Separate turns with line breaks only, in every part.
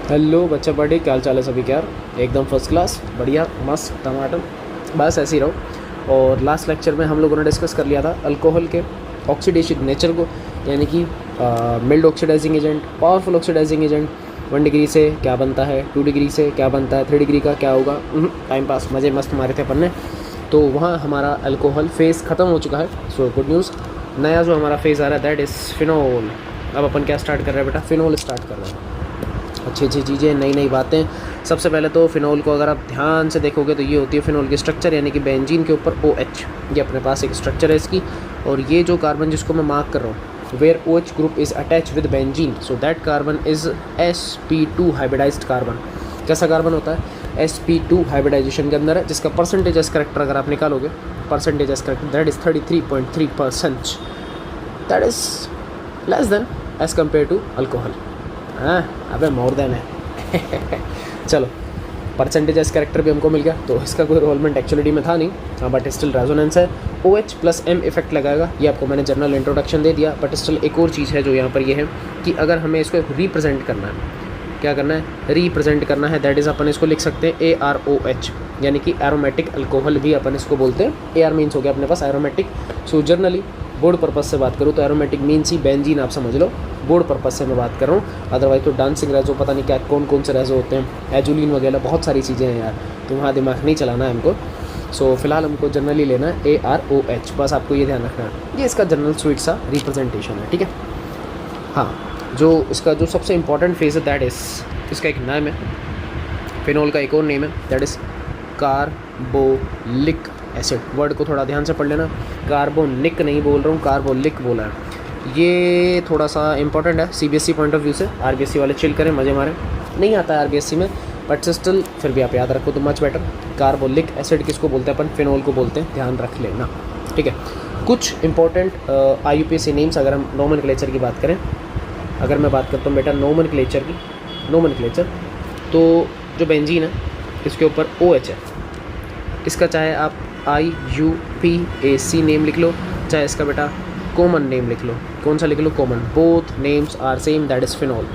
Hello बच्चा birthday, क्या हाल चाल है सभी के यार। एकदम फर्स्ट क्लास, बढ़िया मस्त टमाटर, बस ऐसे ही रहो। और लास्ट लेक्चर में हम लोगों ने डिस्कस कर लिया था अल्कोहल के ऑक्सीडेशन नेचर को, यानी कि mild oxidising agent, powerful oxidising agent. 1 degree से क्या बनता है, 2 डिग्री से क्या बनता है, 3 डिग्री का क्या होगा। टाइम पास मज़े मस्त मारे थे अपन ने। तो वहाँ हमारा अल्कोहल फेज़ ख़त्म हो चुका है। सो गुड न्यूज़, नया जो हमारा फेज़ आ रहा है दैट इज़ फिनोल। अब अपन क्या स्टार्ट कर रहे हैं बेटा, फिनोल स्टार्ट कर रहे हैं। अच्छी अच्छी चीज़ें, नई नई बातें। सबसे पहले तो फिनोल को अगर आप ध्यान से देखोगे तो ये होती है फिनोल की स्ट्रक्चर, यानी कि बेंजीन के ऊपर OH, ये अपने पास एक स्ट्रक्चर है इसकी। और ये जो कार्बन जिसको मैं मार्क कर रहा हूँ, where OH group is attach with benzene, so that carbon is sp2 hybridised carbon. कैसा कार्बन होता है, sp2 हाइब्रिडाइजेशन के अंदर है, जिसका परसेंटेज एस करेक्टर अगर आप निकालोगे, percentage s character that is 33.3%, that is less than as compare to alcohol. हाँ अबे मोर देन है। चलो, परसेंटेज एस करेक्टर भी हमको मिल गया, तो इसका कोई रोलमेंट एक्चुअलिटी में था नहीं, हाँ, बट स्टिल रेजोनेंस है। OH प्लस M इफेक्ट लगाएगा, ये आपको मैंने जनरल इंट्रोडक्शन दे दिया। बट स्टिल एक और चीज़ है जो यहाँ पर ये है कि अगर हमें इसको रिप्रेजेंट करना है, क्या करना है, रिप्रेजेंट करना है, दैट इज़ अपन इसको लिख सकते हैं AROH, यानी कि एरोमेटिक अल्कोहल भी अपन इसको बोलते हैं। AR मीन्स हो गया अपने पास aromatic. So generally board purpose से बात करूँ तो एरोमेटिक मीन्स ही बेंजीन, आप समझ लो। बोर्ड पर्पस से मैं बात कर रहा हूँ, अदरवाइज तो डांसिंग रेजो, पता नहीं क्या कौन कौन से रेजो होते हैं, एजुलिन वगैरह, बहुत सारी चीज़ें हैं यार, तो वहाँ दिमाग नहीं चलाना है हमको। सो फिलहाल हमको जनरली लेना है AROH, बस आपको ये ध्यान रखना है। ये इसका जनरल स्वीट सा रिप्रेजेंटेशन है, ठीक है। हाँ, जो इसका जो सबसे इंपॉर्टेंट फेज है दैट इज़, इसका एक नाम है फिनोल का, एक और नेम है that is carbolic acid. Word को थोड़ा ध्यान से पढ़ लेना, कार्बोनिक नहीं बोल रहा हूँ, कार्बोलिक बोला है। ये थोड़ा सा इंपॉर्टेंट है CBSE पॉइंट ऑफ व्यू से। RBSE वाले चिल करें, मज़े मारें, नहीं आता है RBSE में, बट स्टिल फिर भी आप याद रखो तो मच बेटर। कार्बोलिक एसिड किसको बोलते हैं अपन, फिनोल को बोलते हैं, ध्यान रख लेना, ठीक है। कुछ इंपॉर्टेंट IUPAC नेम्स, अगर हम नोमेनक्लेचर की बात करें, अगर मैं बात करता हूँ बेटा नोमेनक्लेचर की, नोमेनक्लेचर, तो जो बेंजीन है इसके ऊपर OH है, इसका चाहे आप IUPAC नेम लिख लो, चाहे इसका बेटा कॉमन नेम लिख लो। कौन सा लिख लो, common. Both names are same, that is phenol.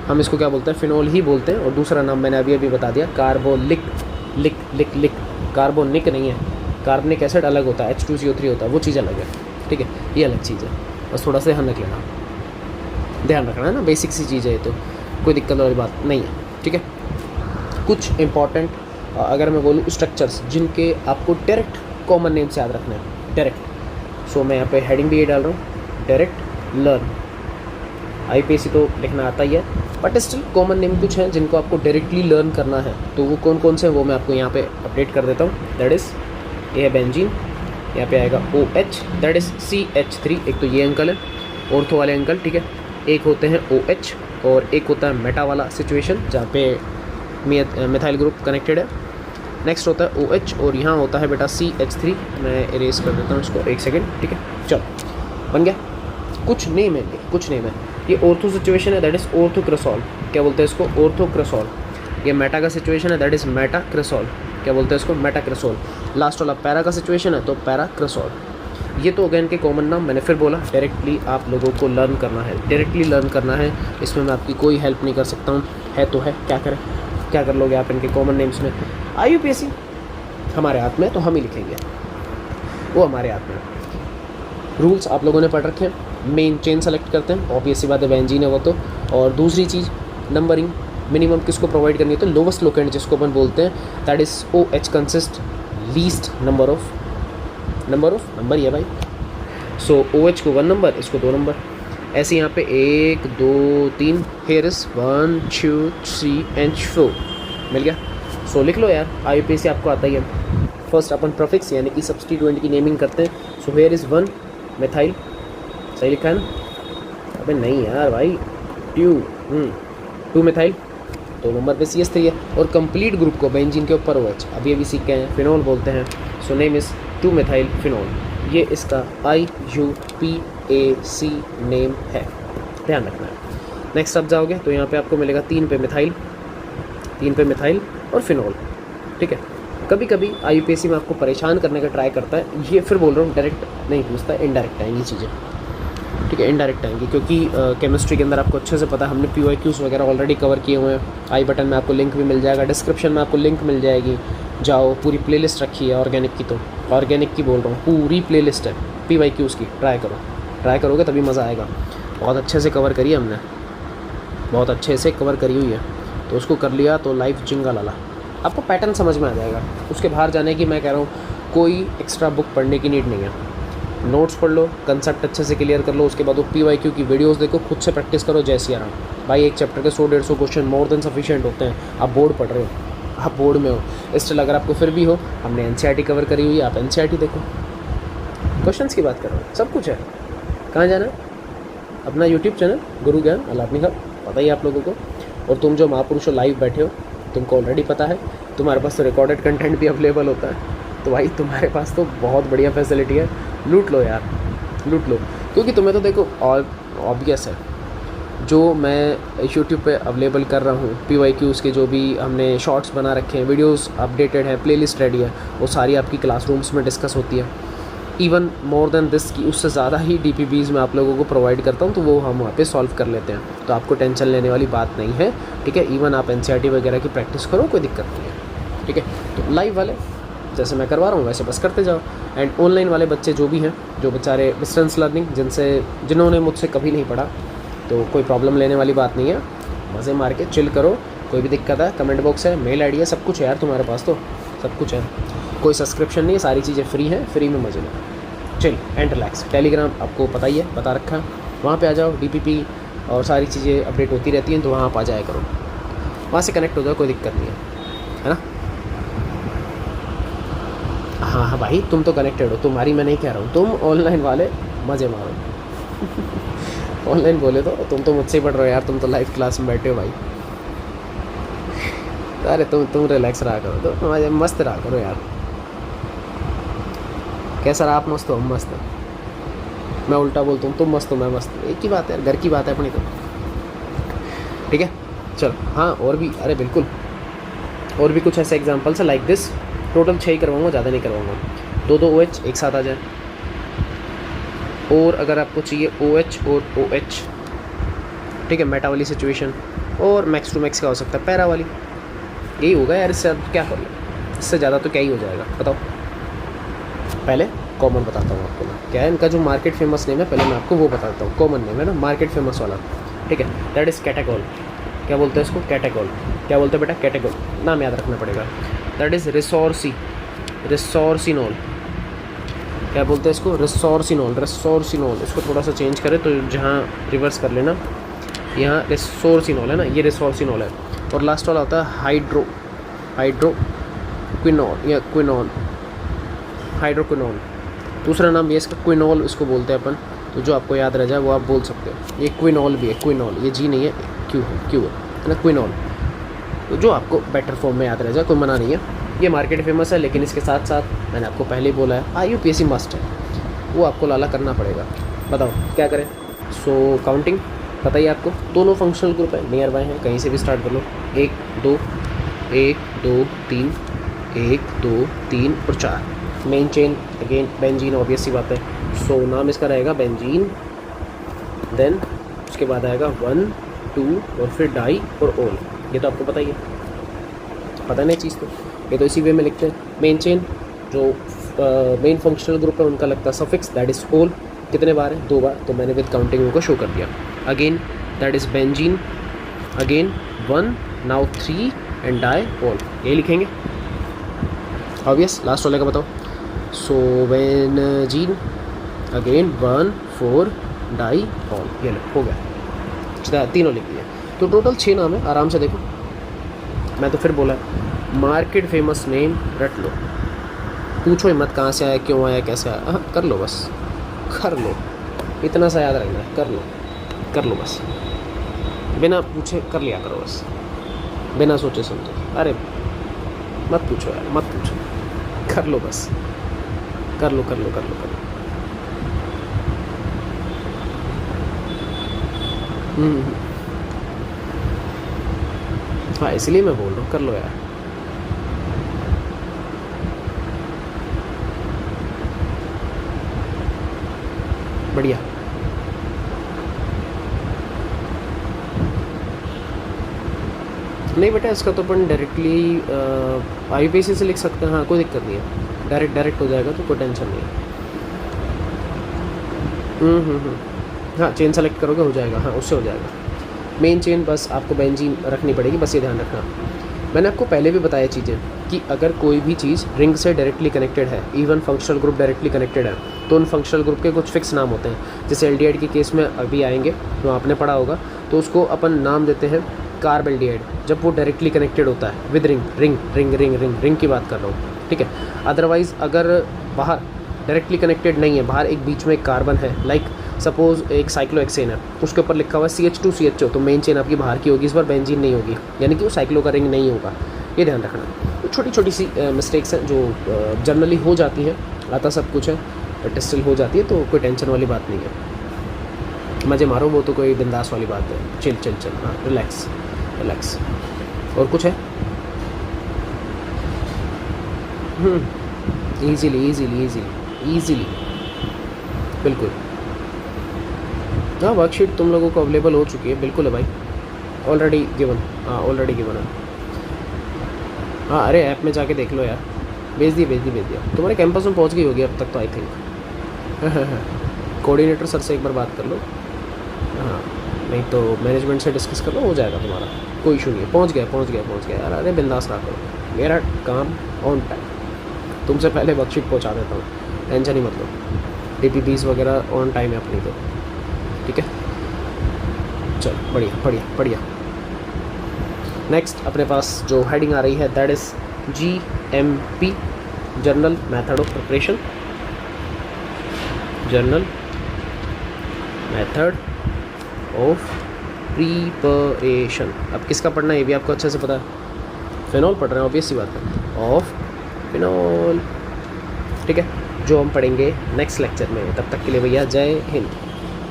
हम इसको क्या बोलते हैं, फिनोल ही बोलते हैं। और दूसरा नाम मैंने अभी अभी बता दिया, कार्बोलिक, लिक लिक लिक, कार्बोनिक नहीं है। कार्बनिक एसिड अलग होता है, H2CO3 होता है, वो चीज़ अलग है, ठीक है, ये अलग चीज़ है, बस थोड़ा सा ध्यान रख लेना, ध्यान रखना है ना, बेसिक सी चीज़ है ये, तो कोई दिक्कत वाली बात नहीं है, ठीक है। कुछ इंपॉर्टेंट अगर मैं बोलूँ स्ट्रक्चर्स जिनके आपको डायरेक्ट कॉमन नेम से याद रखना है, डायरेक्ट। सो मैं यहाँ पे हेडिंग भी ये डाल रहा हूँ, डायरेक्ट लर्न। IUPAC तो लिखना आता ही है, बट स्टिल कॉमन नेम कुछ हैं जिनको आपको डायरेक्टली लर्न करना है, तो वो कौन कौन से हैं वो मैं आपको यहाँ पे अपडेट कर देता हूँ। दैट इज़, ये है बेंजीन, यहाँ पे आएगा OH, दैट इज़ CH3, एक तो ये अंकल है, ऑर्थो वाले अंकल, ठीक है। एक होते हैं OH और एक होता है मेटा वाला सिचुएशन जहाँ पे मिथाइल ग्रुप कनेक्टेड है। नेक्स्ट होता है OH और यहाँ होता है बेटा CH3। मैं इरेज कर देता हूँ इसको, एक सेकेंड, ठीक है। चलो बन गया। कुछ नेम है, कुछ नेम है। ये ऑर्थो सिचुएशन है, दैट इज़ ऑर्थोक्रेसॉल, क्या बोलते हैं इसको, ऑर्थोक्रेसॉल। ये मेटा का सिचुएशन है, दैट इज़ मेटाक्रेसॉल, क्या बोलते हैं इसको, मेटाक्रेसॉल। लास्ट वाला पैरा का सिचुएशन है, तो पैराक्रेसॉल। ये तो अगेन के कॉमन नाम, मैंने फिर बोला डायरेक्टली आप लोगों को लर्न करना है, डायरेक्टली लर्न करना है, इसमें मैं आपकी कोई हेल्प नहीं कर सकता हूँ, है तो है, क्या करें, क्या कर लोगे आप इनके कॉमन नेम्स में। IUPAC हमारे हाथ में, तो हम ही लिखेंगे, वो हमारे हाथ में। रूल्स आप लोगों ने पढ़ रखे हैं, मेन चेन सेलेक्ट करते हैं, ऑब्वियस सी बात है, बेंजीन है वो तो। और दूसरी चीज़, नंबरिंग मिनिमम किसको प्रोवाइड करनी है, तो लोवेस्ट लोकेंट जिसको अपन बोलते हैं, that is OH consist least number of number, ये भाई। सो OH को 1 नंबर, इसको 2 नंबर, ऐसे यहाँ पे 1 2 3, हेयर इज़ 1 2 3 एंड 4, मिल गया। सो लिख लो यार, IUPAC आपको आता ही है। फर्स्ट अपन प्रोफिक्स यानी कि सब्स्टिट्यूएंट की नेमिंग करते हैं। सो हेयर इज़ 1 मिथाइल, सही लिखा है ना, अबे नहीं यार भाई, 2 मिथाइल, 2 नंबर पे CH3 है। और कंप्लीट ग्रुप को बेंजीन के ऊपर OH, अभी सीख गए हैं, फिनोल बोलते हैं। So name is 2 methyl phenol, ये इसका IUPAC नेम है, ध्यान रखना है। नेक्स्ट अब जाओगे तो यहाँ पे आपको मिलेगा 3 पे मिथाइल और फिनोल, ठीक है। कभी कभी IUPAC में आपको परेशान करने का ट्राई करता है, ये फिर बोल रहा हूँ डायरेक्ट नहीं पूछता, इनडायरेक्ट है ये चीज़ें। ठीक है, इनडायरेक्ट आएंगी, क्योंकि केमिस्ट्री के अंदर आपको अच्छे से पता है, हमने PYQs वगैरह ऑलरेडी कवर किए हुए हैं। आई बटन में आपको लिंक भी मिल जाएगा, डिस्क्रिप्शन में आपको लिंक मिल जाएगी, जाओ, पूरी प्लेलिस्ट रखी है ऑर्गेनिक की, तो ऑर्गेनिक की बोल रहा हूँ, पूरी प्लेलिस्ट है PYQs की, ट्राई करो, ट्राई करोगे तभी मज़ा आएगा। बहुत अच्छे से कवर करी है हमने, बहुत अच्छे से कवर करी हुई है, तो उसको कर लिया तो लाइफ जिंगा लाला, आपको पैटर्न समझ में आ जाएगा। उसके बाहर जाने की मैं कह रहा हूँ कोई एक्स्ट्रा बुक पढ़ने की नीड नहीं है, नोट्स पढ़ लो, कंसेप्ट अच्छे से क्लियर कर लो, उसके बाद वो PYQ की वीडियोस देखो, खुद से प्रैक्टिस करो, जय सिया राम भाई। एक चैप्टर के 100-150 क्वेश्चन मोर देन सफिशिएंट होते हैं। आप बोर्ड पढ़ रहे हो, आप बोर्ड में हो, स्टिल अगर आपको फिर भी हो, हमने NCERT कवर करी हुई है, आप NCERT देखो, क्वेश्चंस की बात कर रहे हो, सब कुछ है। कहाँ जाना है? अपना यूट्यूब चैनल गुरु ज्ञान अलापनी का, पता ही आप लोगों को। और तुम जो महापुरुषों लाइव बैठे हो, तुमको ऑलरेडी पता है, तुम्हारे पास तो रिकॉर्डेड कंटेंट भी अवेलेबल होता है, तो भाई तुम्हारे पास तो बहुत बढ़िया फैसिलिटी है, लूट लो यार, लूट लो। क्योंकि तुम्हें तो देखो और ऑब्वियस है, जो मैं यूट्यूब पे अवेलेबल कर रहा हूँ PYQs के, जो भी हमने शॉर्ट्स बना रखे हैं, वीडियोस अपडेटेड है, प्लेलिस्ट रेडी है, वो सारी आपकी क्लासरूम्स में डिस्कस होती है। इवन मोर देन दिस की उससे ज़्यादा ही DPPs मैं आप लोगों को प्रोवाइड करता हूँ, तो वो हम वहाँ पे सॉल्व कर लेते हैं, तो आपको टेंशन लेने वाली बात नहीं है, ठीक है। इवन आप NCERT वगैरह की प्रैक्टिस करो, कोई दिक्कत नहीं है, ठीक है। तो लाइव वाले जैसे मैं करवा रहा हूँ वैसे बस करते जाओ, एंड ऑनलाइन वाले बच्चे जो भी हैं, जो बेचारे डिस्टेंस लर्निंग जिन्होंने मुझसे कभी नहीं पढ़ा, तो कोई प्रॉब्लम लेने वाली बात नहीं है, मज़े मार के चिल करो। कोई भी दिक्कत है, कमेंट बॉक्स है, मेल ID है, सब कुछ है यार तुम्हारे पास, तो सब कुछ है, कोई सब्सक्रिप्शन नहीं है, सारी चीज़ें फ्री हैं, फ्री में मज़े लो, चिल एंड रिलैक्स। टेलीग्राम आपको पता ही है, बता रखा है, वहाँ पे आ जाओ, DPP और सारी चीज़ें अपडेट होती रहती हैं, तो वहाँ आप आ जाया करो, वहाँ से कनेक्ट हो जाओ, कोई दिक्कत नहीं है ना। हाँ हाँ भाई, तुम तो कनेक्टेड हो, तुम्हारी मैं नहीं कह रहा हूँ, तुम ऑनलाइन वाले मज़े मारो। ऑनलाइन बोले तो तुम तो मुझसे ही पढ़ रहे हो यार, तुम तो लाइव क्लास में बैठे हो भाई। अरे तुम रिलैक्स रहा करो, तो मज़े मस्त रहा करो यार। कैसा रहा? आप मस्त हो, हम मस्त हो, मैं उल्टा बोलता हूँ, तुम मस्त हो मैं मस्त हूँ, एक ही बात है, घर की बात है अपनी तो, ठीक है। चलो हाँ, और भी, अरे बिल्कुल, और भी कुछ ऐसे एग्जांपल्स है लाइक दिस। टोटल 6 ही करवाऊँगा, ज़्यादा नहीं करवाऊँगा, 2 OH एक साथ आ जाए, और अगर आपको चाहिए OH और OH, ठीक है, मेटा वाली सिचुएशन, और मैक्स टू मैक्स क्या हो सकता है, पैरा वाली, यही होगा यार, इससे क्या कर लो, इससे ज़्यादा तो क्या ही हो जाएगा, बताओ। पहले कॉमन बताता हूँ आपको मैं, क्या है इनका जो मार्केट फेमस नेम है, पहले मैं आपको वो बताता हूँ, कॉमन नेम है ना, मार्केट फेमस वाला, ठीक है, दैट इज़ कैटेगोल। क्या बोलते हैं इसको? कैटेगोल। क्या बोलते हैं बेटा? कैटेगोल, नाम याद रखना पड़ेगा। That is resorcinol. क्या बोलते हैं इसको? रिसोर्सिनोल। इसको थोड़ा सा चेंज करें तो जहाँ रिवर्स कर लेना, यहाँ रिसोर्सिनोल है ना, ये रिसोर्सिनोल है। और लास्ट वाला होता है हाइड्रोक्विनोल या क्विनोल, हाइड्रोक्विनोल। दूसरा नाम ये इसका क्विनोल, इसको बोलते हैं अपन, तो जो आपको याद रह जाए वो आप बोल सकते हो। ये क्विनोल भी है, क्विनोल, ये जी नहीं है, क्यू है ना, क्विनोल। तो जो आपको बेटर फॉर्म में याद रह जाए, कोई मना नहीं है। ये मार्केट फेमस है, लेकिन इसके साथ साथ मैंने आपको पहले ही बोला है IUPAC मस्ट है, वो आपको लाला करना पड़ेगा। बताओ क्या करें? सो काउंटिंग पता ही आपको, दोनों फंक्शनल ग्रुप है, नियर बाय हैं, कहीं से भी स्टार्ट कर लो। 1 2 3 1 2 3 और 4। Main chain again benzene, obvious सी बात है। सो नाम इसका रहेगा बेंजीन, देन उसके बाद आएगा 1 2 और फिर डाई और ओल। ये तो आपको पता ही है, पता नहीं चीज़ तो, ये तो इसी वे में लिखते हैं। मेन चेन जो मेन फंक्शनल ग्रुप है उनका लगता है सफिक्स, दैट इज़ ओल। कितने बार है? 2 बार, तो मैंने विद काउंटिंग उनको शो कर दिया। Again that is benzene, again 1 now 3 and diol, यही लिखेंगे ऑब्वियस। लास्ट वाले का बताओ। सो बेंजीन अगेन 1 4 डाई ओल, ये लो हो गया, तीनों लिख दिए। तो टोटल 6 नाम है, आराम से देखो। मैं तो फिर बोला मार्केट फेमस नेम रट लो, पूछो ही मत कहाँ से आया, क्यों आया, कैसे आया, हाँ कर लो बस, कर लो, इतना सा याद रखना है, कर लो बस, बिना पूछे कर लिया करो बस, बिना सोचे समझे। अरे मत पूछो यार, मत पूछो, कर लो बस, कर लो। हाँ इसलिए मैं बोल रहा हूँ, कर लो यार। बढ़िया, नहीं बेटा, इसका तो अपन डायरेक्टली IUPAC से लिख सकते हैं, हाँ कोई दिक्कत नहीं है, डायरेक्ट हो जाएगा तो कोई टेंशन नहीं है। हाँ चेन सेलेक्ट करोगे हो जाएगा, हाँ उससे हो जाएगा। मेन चेन बस आपको बेंजीन रखनी पड़ेगी, बस ये ध्यान रखना। मैंने आपको पहले भी बताया चीज़ें कि अगर कोई भी चीज़ रिंग से डायरेक्टली कनेक्टेड है, even functional group directly connected है, तो उन फंक्शनल ग्रुप के कुछ फिक्स नाम होते हैं। जैसे एल्डिहाइड के केस में अभी आएंगे तो आपने पढ़ा होगा, तो उसको अपन नाम देते हैं कार्बेल्डिहाइड, जब वो डायरेक्टली कनेक्टेड होता है विद रिंग की बात कर रहा हूँ, ठीक है। अदरवाइज़ अगर बाहर डायरेक्टली कनेक्टेड नहीं है, बाहर एक बीच में एक कार्बन है, लाइक सपोज एक साइक्लोहेक्सेन है, उसके ऊपर लिखा हुआ है CH2CHO, तो मेन चेन आपकी बाहर की होगी, इस बार बेंजीन नहीं होगी, यानी कि वो साइक्लो का रिंग नहीं होगा, ये ध्यान रखना। तो छोटी छोटी सी मिस्टेक्स हैं जो जनरली हो जाती हैं, आता सब कुछ है बट स्टिल हो जाती है, तो कोई टेंशन वाली बात नहीं है। मज़े मारो, वो तो कोई बिंदास वाली बात है, चिल, हाँ रिलैक्स। और कुछ है? ईजीली बिल्कुल। हाँ वर्कशीट तुम लोगों को अवेलेबल हो चुकी है, बिल्कुल है भाई, ऑलरेडी गिवन है। हाँ अरे ऐप में जाके देख लो यार, भेज दिया। तुम्हारे कैंपस में पहुँच गई होगी अब तक तो आई थिंक। कोऑर्डिनेटर सर से एक बार बात कर लो, हाँ नहीं तो मैनेजमेंट से डिस्कस कर लो, हो जाएगा तुम्हारा, कोई इशू नहीं है। पहुँच गया यार, अरे बिंदास ना करो, मेरा काम ऑन टाइम, तुमसे पहले वर्कशीट पहुँचा देता हूँ, टेंशन ही मत लो। DPPs वगैरह ऑन टाइम है अपनी तो, ठीक है। चल बढ़िया। नेक्स्ट अपने पास जो हेडिंग आ रही है that is GMP, journal method of preparation. Journal method of preparation. अब किसका पढ़ना है ये भी आपको अच्छे से पता है, फिनॉल पढ़ रहे हैं ऑब्वियस सी बात है, ऑफ फिनॉल, ठीक है, जो हम पढ़ेंगे नेक्स्ट लेक्चर में। तब तक के लिए भैया जय हिंद।